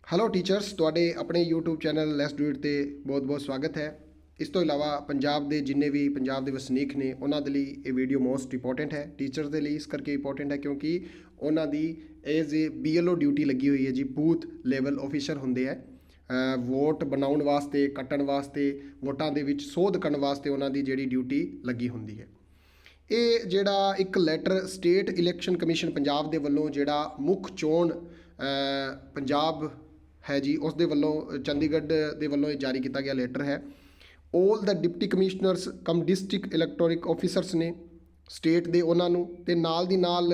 Hello teachers, ਤੁਹਾਡੇ ਆਪਣੇ YouTube channel let's do it 'ਤੇ ਬਹੁਤ-ਬਹੁਤ ਸਵਾਗਤ ਹੈ। ਇਸ ਤੋਂ ਇਲਾਵਾ ਪੰਜਾਬ ਦੇ ਜਿੰਨੇ ਵੀ ਪੰਜਾਬ ਦੇ ਵਸਨੀਕ ਨੇ ਉਹਨਾਂ ਦੇ ਲਈ ਇਹ ਵੀਡੀਓ ਮੋਸਟ ਇੰਪੋਰਟੈਂਟ ਹੈ। ਟੀਚਰਸ ਦੇ ਲਈ ਇਸ ਕਰਕੇ ਇੰਪੋਰਟੈਂਟ ਹੈ ਕਿਉਂਕਿ ਉਹਨਾਂ ਦੀ ਐਜ਼ ਏ BLO ਡਿਊਟੀ ਲੱਗੀ ਹੋਈ ਹੈ ਜੀ। ਬੂਥ ਲੈਵਲ ਆਫੀਸਰ ਹੁੰਦੇ ਹੈ। ਵੋਟ ਬਣਾਉਣ ਵਾਸਤੇ, ਕੱਟਣ ਵਾਸਤੇ, ਵੋਟਾਂ ਦੇ ਵਿੱਚ ਸੋਧ ਕਰਨ ਵਾਸਤੇ ਉਹਨਾਂ ਦੀ ਜਿਹੜੀ ਡਿਊਟੀ ਲੱਗੀ ਹੁੰਦੀ ਹੈ। ਇਹ ਜਿਹੜਾ ਇੱਕ letter state election commission Punjab ਦੇ ਵੱਲੋਂ ਜਿਹੜਾ ਮੁੱਖ ਚੋਣ ਪੰਜਾਬ ਹੈ ਜੀ, ਉਸ ਦੇ ਵੱਲੋਂ ਚੰਡੀਗੜ੍ਹ ਦੇ ਵੱਲੋਂ ਇਹ ਜਾਰੀ ਕੀਤਾ ਗਿਆ ਲੈਟਰ ਹੈ। ਆਲ ਦਾ ਡਿਪਟੀ ਕਮਿਸ਼ਨਰਸ ਕਮ ਡਿਸਟ੍ਰਿਕਟ ਇਲੈਕਟ੍ਰੋਨਿਕ ਆਫੀਸਰਸ ਨੇ ਸਟੇਟ ਦੇ, ਉਹਨਾਂ ਨੂੰ ਤੇ ਨਾਲ ਦੀ ਨਾਲ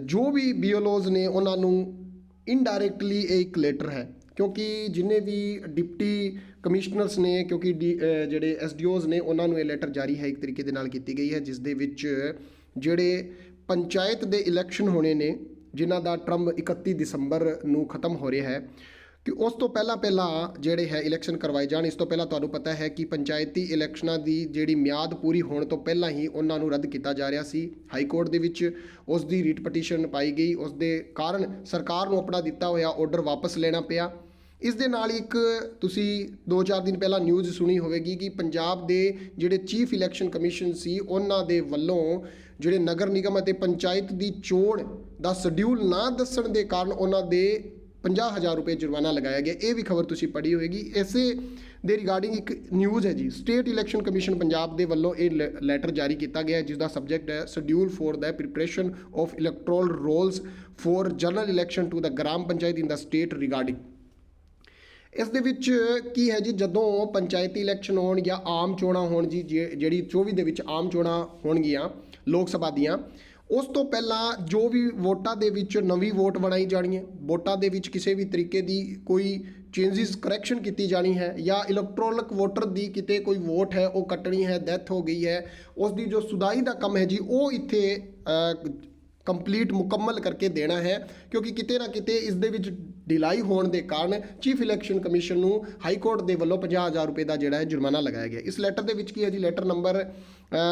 ਜੋ ਵੀ BLOs ਨੇ ਉਹਨਾਂ ਨੂੰ ਇਨਡਾਇਰੈਕਟਲੀ ਇਹ ਇੱਕ ਲੈਟਰ ਹੈ ਕਿਉਂਕਿ ਜਿੰਨੇ ਵੀ ਡਿਪਟੀ ਕਮਿਸ਼ਨਰਸ ਨੇ, ਕਿਉਂਕਿ ਜਿਹੜੇ SDOs ਨੇ ਉਹਨਾਂ ਨੂੰ ਇਹ ਲੈਟਰ ਜਾਰੀ ਹੈ ਇੱਕ ਤਰੀਕੇ ਦੇ ਨਾਲ ਕੀਤੀ ਗਈ ਹੈ, ਜਿਸ ਦੇ ਵਿੱਚ ਜਿਹੜੇ ਪੰਚਾਇਤ ਦੇ ਇਲੈਕਸ਼ਨ ਹੋਣੇ ਨੇ ਜਿਨ੍ਹਾਂ ਦਾ ਟਰਮ 31 ਦਸੰਬਰ ਨੂੰ ਖਤਮ ਹੋ ਰਿਹਾ ਹੈ ਕਿ ਉਸ ਤੋਂ ਪਹਿਲਾਂ ਜਿਹੜੇ ਹੈ ਇਲੈਕਸ਼ਨ ਕਰਵਾਏ ਜਾਣ। ਇਸ ਤੋਂ ਪਹਿਲਾਂ ਤੁਹਾਨੂੰ ਪਤਾ ਹੈ ਕਿ ਪੰਚਾਇਤੀ ਇਲੈਕਸ਼ਨਾਂ ਦੀ ਜਿਹੜੀ ਮਿਆਦ ਪੂਰੀ ਹੋਣ ਤੋਂ ਪਹਿਲਾਂ ਹੀ ਉਹਨਾਂ ਨੂੰ ਰੱਦ ਕੀਤਾ ਜਾ ਰਿਹਾ ਸੀ। ਹਾਈ ਕੋਰਟ ਦੇ ਵਿੱਚ ਉਸ ਦੀ ਰੀਟ ਪਟੀਸ਼ਨ ਪਾਈ ਗਈ, ਉਸ ਦੇ ਕਾਰਨ ਸਰਕਾਰ ਨੂੰ ਆਪਣਾ ਦਿੱਤਾ ਹੋਇਆ ਆਰਡਰ ਵਾਪਸ ਲੈਣਾ ਪਿਆ। ਇਸ ਦੇ ਨਾਲ ਇੱਕ ਤੁਸੀਂ 2-4 ਦਿਨ ਪਹਿਲਾਂ ਨਿਊਜ਼ ਸੁਣੀ ਹੋਵੇਗੀ ਕਿ ਪੰਜਾਬ ਦੇ ਜਿਹੜੇ ਚੀਫ ਇਲੈਕਸ਼ਨ ਕਮਿਸ਼ਨ ਸੀ ਉਹਨਾਂ ਦੇ ਵੱਲੋਂ ਜਿਹੜੇ ਨਗਰ ਨਿਗਮ ਅਤੇ ਪੰਚਾਇਤ ਦੀ ਚੋਣ ਦਾ ਸ਼ਡਿਊਲ ਨਾ ਦੱਸਣ ਦੇ ਕਾਰਨ ਉਹਨਾਂ ਦੇ 50,000 ਰੁਪਏ ਜੁਰਮਾਨਾ ਲਗਾਇਆ ਗਿਆ। ਇਹ ਵੀ ਖਬਰ ਤੁਸੀਂ ਪੜ੍ਹੀ ਹੋਵੇਗੀ। ਇਸੇ ਦੇ ਰਿਗਾਰਡਿੰਗ ਇੱਕ ਨਿਊਜ਼ ਹੈ ਜੀ, ਸਟੇਟ ਇਲੈਕਸ਼ਨ ਕਮਿਸ਼ਨ ਪੰਜਾਬ ਦੇ ਵੱਲੋਂ ਇਹ ਲੈਟਰ ਜਾਰੀ ਕੀਤਾ ਗਿਆ ਜਿਸ ਦਾ ਸਬਜੈਕਟ ਹੈ schedule for the preparation of electoral rolls for general election to the gram panchayat in the state regarding. ਇਸ ਦੇ ਵਿੱਚ ਕੀ ਹੈ ਜੀ, ਜਦੋਂ ਪੰਚਾਇਤੀ ਇਲੈਕਸ਼ਨ ਹੋਣ ਜਾਂ ਆਮ ਚੋਣਾਂ ਹੋਣ ਜੀ, ਜਿਹੜੀ 24 ਦੇ ਵਿੱਚ ਆਮ ਚੋਣਾਂ ਹੋਣਗੀਆਂ ਲੋਕ ਸਭਾ ਦੀਆਂ, ਉਸ ਤੋਂ ਪਹਿਲਾਂ ਜੋ ਵੀ ਵੋਟਾਂ ਦੇ ਵਿੱਚ ਨਵੀਂ ਵੋਟ ਬਣਾਈ ਜਾਣੀ ਹੈ, ਵੋਟਾਂ ਦੇ ਵਿੱਚ ਕਿਸੇ ਵੀ ਤਰੀਕੇ ਦੀ ਕੋਈ ਚੇਂਜਿਸ ਕਰੈਕਸ਼ਨ ਕੀਤੀ ਜਾਣੀ ਹੈ ਜਾਂ ਇਲੈਕਟ੍ਰੋਨਿਕ ਵੋਟਰ ਦੀ ਕਿਤੇ ਕੋਈ ਵੋਟ ਹੈ ਉਹ ਕੱਟਣੀ ਹੈ, ਡੈਥ ਹੋ ਗਈ ਹੈ, ਉਸ ਦੀ ਜੋ ਸੁਧਾਈ ਦਾ ਕੰਮ ਹੈ ਜੀ ਉਹ ਇੱਥੇ ਕੰਪਲੀਟ ਮੁਕੰਮਲ ਕਰਕੇ ਦੇਣਾ ਹੈ ਕਿਉਂਕਿ ਕਿਤੇ ਨਾ ਕਿਤੇ ਇਸ ਦੇ ਵਿੱਚ ਢਿਲਾਈ ਹੋਣ ਦੇ ਕਾਰਨ ਚੀਫ ਇਲੈਕਸ਼ਨ ਕਮਿਸ਼ਨ ਨੂੰ ਹਾਈ ਕੋਰਟ ਦੇ ਵੱਲੋਂ 50,000 ਰੁਪਏ ਦਾ ਜਿਹੜਾ ਹੈ ਜੁਰਮਾਨਾ ਲਗਾਇਆ ਗਿਆ। ਇਸ ਲੈਟਰ ਦੇ ਵਿੱਚ ਕੀ ਹੈ ਜੀ, ਲੈਟਰ ਨੰਬਰ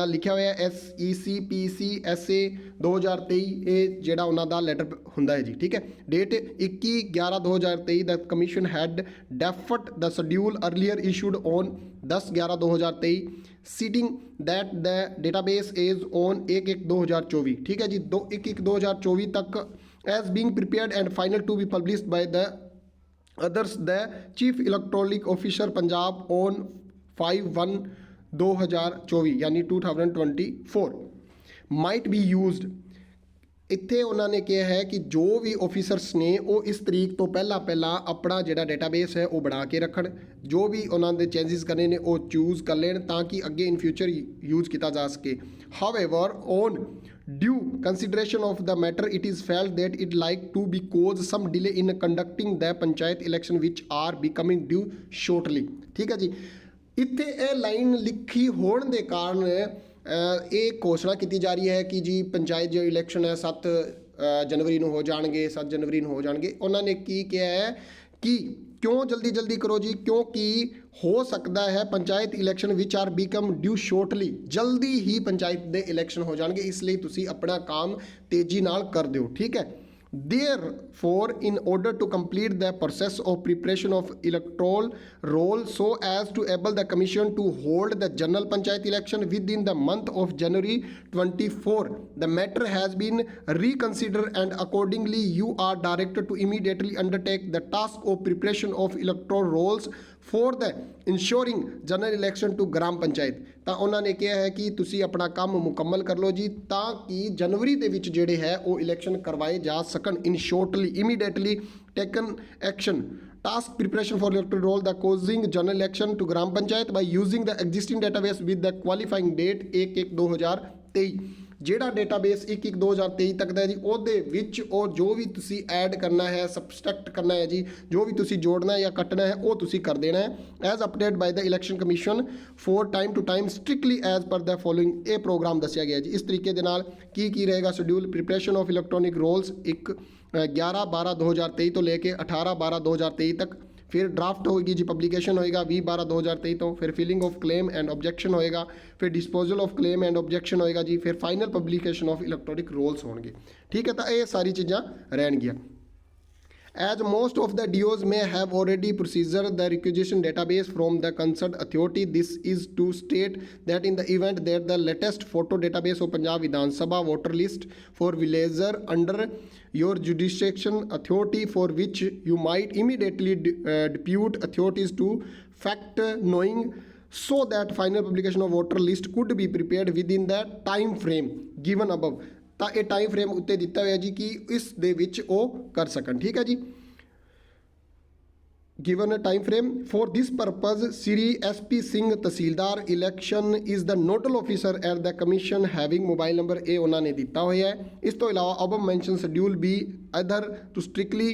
ਲਿਖਿਆ ਹੋਇਆ SECPCSA 2023, ਇਹ ਜਿਹੜਾ ਉਹਨਾਂ ਦਾ ਲੈਟਰ ਹੁੰਦਾ ਹੈ ਜੀ, ਠੀਕ ਹੈ। ਡੇਟ 21/11/2023 ਦਾ commission had draft the schedule earlier issued on 10/11/2023 citing that the database is on 1/1/2024, ठीक है जी, 1/1/2024 तक as being prepared and final to be published by the others the chief electoral officer Punjab on 5/1/2024 यानी 2024 might be used। ਇੱਥੇ ਉਹਨਾਂ ਨੇ ਕਿਹਾ ਹੈ ਕਿ ਜੋ ਵੀ ਆਫੀਸਰਸ ਨੇ ਉਹ ਇਸ ਤਰੀਕ ਤੋਂ ਪਹਿਲਾਂ ਆਪਣਾ ਜਿਹੜਾ ਡੇਟਾਬੇਸ ਹੈ ਉਹ ਬਣਾ ਕੇ ਰੱਖਣ, ਜੋ ਵੀ ਉਹਨਾਂ ਦੇ ਚੇਂਜਿਸ ਕਰਨੇ ਨੇ ਉਹ ਚੂਜ਼ ਕਰ ਲੈਣ ਤਾਂ ਕਿ ਅੱਗੇ ਇਨ ਫਿਊਚਰ ਯੂਜ਼ ਕੀਤਾ ਜਾ ਸਕੇ। However on due consideration of the matter it is felt that it like to be cause some delay in conducting the panchayat election which are becoming due shortly। ਠੀਕ ਹੈ ਜੀ, ਇੱਥੇ ਇਹ line ਲਿਖੀ ਹੋਣ ਦੇ ਕਾਰਨ ਇਹ ਘੋਸ਼ਣਾ ਕੀਤੀ ਜਾ ਰਹੀ ਹੈ ਕਿ ਜੀ ਪੰਚਾਇਤ ਜੋ ਇਲੈਕਸ਼ਨ ਹੈ 7 ਜਨਵਰੀ ਨੂੰ ਹੋ ਜਾਣਗੇ, 7 ਜਨਵਰੀ ਨੂੰ ਹੋ ਜਾਣਗੇ। ਉਹਨਾਂ ਨੇ ਕੀ ਕਿਹਾ ਹੈ ਕਿ ਕਿਉਂ ਜਲਦੀ ਕਰੋ ਜੀ, ਕਿਉਂਕਿ ਹੋ ਸਕਦਾ ਹੈ ਪੰਚਾਇਤ ਇਲੈਕਸ਼ਨ ਵਿਚ ਆਰ ਬਿਕਮ ਡਿਊ ਸ਼ੋਰਟਲੀ, ਜਲਦੀ ਹੀ ਪੰਚਾਇਤ ਦੇ ਇਲੈਕਸ਼ਨ ਹੋ ਜਾਣਗੇ, ਇਸ ਲਈ ਤੁਸੀਂ ਆਪਣਾ ਕੰਮ ਤੇਜ਼ੀ ਨਾਲ ਕਰ ਦਿਓ, ਠੀਕ ਹੈ। Therefore, in order to complete the process of preparation of electoral roll so as to enable the commission to hold the general panchayat election within the month of January 24, the matter has been reconsidered and accordingly you are directed to immediately undertake the task of preparation of electoral rolls for the ensuring general election to gram panchayat। ਤਾਂ ਉਹਨਾਂ ਨੇ ਕਿਹਾ ਹੈ ਕਿ ਤੁਸੀਂ ਆਪਣਾ ਕੰਮ ਮੁਕੰਮਲ ਕਰ ਲਓ ਜੀ ਤਾਂ ਕਿ ਜਨਵਰੀ ਦੇ ਵਿੱਚ ਜਿਹੜੇ ਹੈ ਉਹ ਇਲੈਕਸ਼ਨ ਕਰਵਾਏ ਜਾ ਸਕਣ। In shortly immediately taken action task preparation for electoral roll the causing general election to gram panchayat by using the existing database with the qualifying date 1/1/2023। ਜਿਹੜਾ ਡੇਟਾਬੇਸ 1/1/2023 ਤੱਕ ਦਾ ਜੀ ਉਹਦੇ ਵਿੱਚ ਉਹ ਜੋ ਵੀ ਤੁਸੀਂ ਐਡ ਕਰਨਾ ਹੈ, ਸਬਸਟ੍ਰੈਕਟ ਕਰਨਾ ਹੈ ਜੀ, ਜੋ ਵੀ ਤੁਸੀਂ ਜੋੜਨਾ ਹੈ ਜਾਂ ਕੱਟਣਾ ਹੈ ਉਹ ਤੁਸੀਂ ਕਰ ਦੇਣਾ ਹੈ as update by the election commission for time to time strictly as per the following. ਇਹ ਪ੍ਰੋਗਰਾਮ ਦੱਸਿਆ ਗਿਆ ਜੀ। ਇਸ ਤਰੀਕੇ ਦੇ ਨਾਲ ਕੀ ਰਹੇਗਾ schedule, preparation of electronic rolls 11/12/2023 ਤੋਂ ਲੈ ਕੇ 18/12/2023 ਤੱਕ, फिर ड्राफ्ट होगी जी, पब्लिकेशन होएगा 20/12/2023 तो, फिर filling of claim and objection होएगा, फिर disposal of claim and objection होएगा जी, फिर final publication of electronic rolls होंगे। ठीक है, तो ये सारी चीज़ां रहनगियां। As most of the DOs may have already procedure the requisition database from the concerned authority, this is to state that in the event that the latest photo database of Punjab Vidhan Sabha voter list for villager under your jurisdiction authority, for which you might immediately depute authorities to fact knowing, so that final publication of voter list could be prepared within the time frame given above। ਤਾਂ ਇਹ time frame ਉੱਤੇ ਦਿੱਤਾ ਹੋਇਆ ਜੀ ਕਿ ਇਸ ਦੇ ਵਿੱਚ ਉਹ ਕਰ ਸਕਣ। ਠੀਕ ਹੈ ਜੀ, given a time frame. For this purpose, Sri SP Singh Tahsildar election is the nodal officer at the commission having mobile number ਇਹ ਉਹਨਾਂ ਨੇ ਦਿੱਤਾ ਹੋਇਆ ਹੈ। ਇਸ ਤੋਂ ਇਲਾਵਾ above mentioned schedule be either to strictly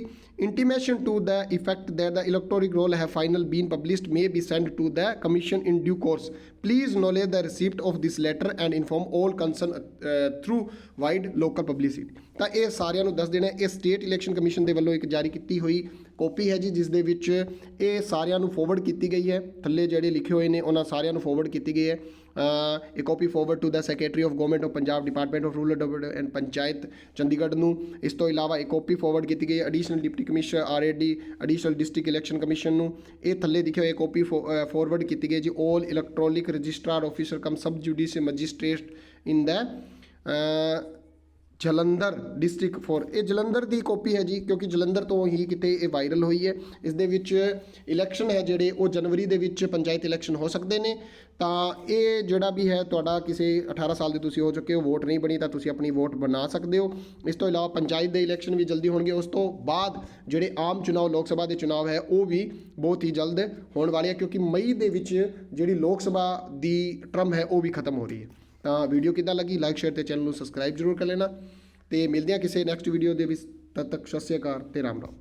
intimation to the effect that the electoral roll have final been published may be sent to the commission in due course. Please acknowledge the receipt of this letter and inform all concerned through wide local publicity। ਤਾਂ ਇਹ ਸਾਰਿਆਂ ਨੂੰ ਦੱਸ ਦੇਣਾ। ਇਹ state election commission ਦੇ ਵੱਲੋਂ ਇੱਕ ਜਾਰੀ ਕੀਤੀ ਹੋਈ ਕਾਪੀ ਹੈ ਜੀ, ਜਿਸ ਦੇ ਵਿੱਚ ਇਹ ਸਾਰਿਆਂ ਨੂੰ ਫੋਰਵਰਡ ਕੀਤੀ ਗਈ ਹੈ। ਥੱਲੇ ਜਿਹੜੇ ਲਿਖੇ ਹੋਏ ਨੇ ਉਹਨਾਂ ਸਾਰਿਆਂ ਨੂੰ ਫੋਰਵਰਡ ਕੀਤੀ ਗਈ ਹੈ। ਇਹ copy forwarded to the secretary of government of Punjab, department of rural development and panchayat Chandigarh ਨੂੰ। ਇਸ ਤੋਂ ਇਲਾਵਾ ਇੱਕ ਕਾਪੀ ਫੋਰਵਰਡ ਕੀਤੀ ਗਈ ਹੈ additional deputy commissioner RAD additional district election commission ਨੂੰ। ਇਹ ਥੱਲੇ ਲਿਖੇ ਹੋਏ ਕਾਪੀ ਫੋਰਵਰਡ ਕੀਤੀ ਗਈ ਜੀ ਆਲ ਇਲੈਕਟ੍ਰੋਨਿਕ ਰਜਿਸਟਰਾਰ ਆਫਿਸਰ ਕਮ ਸਬ ਜੁਡੀਸ਼ੀਅਲ ਮੈਜਿਸਟ੍ਰੇਟ ਇਨ ਦਾ ਜਲੰਧਰ ਡਿਸਟ੍ਰਿਕਟ ਫੋਰ। ਇਹ ਜਲੰਧਰ ਦੀ ਕਾਪੀ ਹੈ ਜੀ, ਕਿਉਂਕਿ ਜਲੰਧਰ ਤੋਂ ਹੀ ਕਿਤੇ ਇਹ ਵਾਇਰਲ ਹੋਈ ਹੈ। ਇਸ ਦੇ ਵਿੱਚ ਇਲੈਕਸ਼ਨ ਹੈ ਜਿਹੜੇ ਉਹ ਜਨਵਰੀ ਦੇ ਵਿੱਚ ਪੰਚਾਇਤ ਇਲੈਕਸ਼ਨ ਹੋ ਸਕਦੇ ਨੇ। ਤਾਂ ਇਹ ਜਿਹੜਾ ਵੀ ਹੈ ਤੁਹਾਡਾ ਕਿਸੇ 18 ਸਾਲ ਦੇ ਤੁਸੀਂ ਹੋ ਚੁੱਕੇ ਹੋ, ਵੋਟ ਨਹੀਂ ਬਣੀ, ਤਾਂ ਤੁਸੀਂ ਆਪਣੀ ਵੋਟ ਬਣਾ ਸਕਦੇ ਹੋ। ਇਸ ਤੋਂ ਇਲਾਵਾ ਪੰਚਾਇਤ ਦੇ ਇਲੈਕਸ਼ਨ ਵੀ ਜਲਦੀ ਹੋਣਗੇ। ਉਸ ਤੋਂ ਬਾਅਦ ਜਿਹੜੇ ਆਮ ਚੁਣਾਵ ਲੋਕ ਸਭਾ ਦੇ ਚੁਣਾਵ ਹੈ ਉਹ ਵੀ ਬਹੁਤ ਹੀ ਜਲਦ ਹੋਣ ਵਾਲੇ ਆ, ਕਿਉਂਕਿ ਮਈ ਦੇ ਵਿੱਚ ਜਿਹੜੀ ਲੋਕ ਸਭਾ ਦੀ ਟਰਮ ਹੈ ਉਹ ਵੀ ਖਤਮ ਹੋ ਰਹੀ ਹੈ। ਤਾਂ ਵੀਡੀਓ ਕਿੱਦਾਂ ਲੱਗੀ, ਲਾਈਕ ਸ਼ੇਅਰ ਤੇ ਚੈਨਲ ਨੂੰ ਸਬਸਕ੍ਰਾਈਬ ਜ਼ਰੂਰ ਕਰ ਲੈਣਾ। ਤੇ ਮਿਲਦੇ ਹਾਂ ਕਿਸੇ ਨੈਕਸਟ ਵੀਡੀਓ ਦੇ ਵਿੱਚ। ਤਦ ਤੱਕ ਸਤਿ ਸ਼੍ਰੀ ਅਕਾਲ ਤੇ ਰਾਮ ਰਾਮ।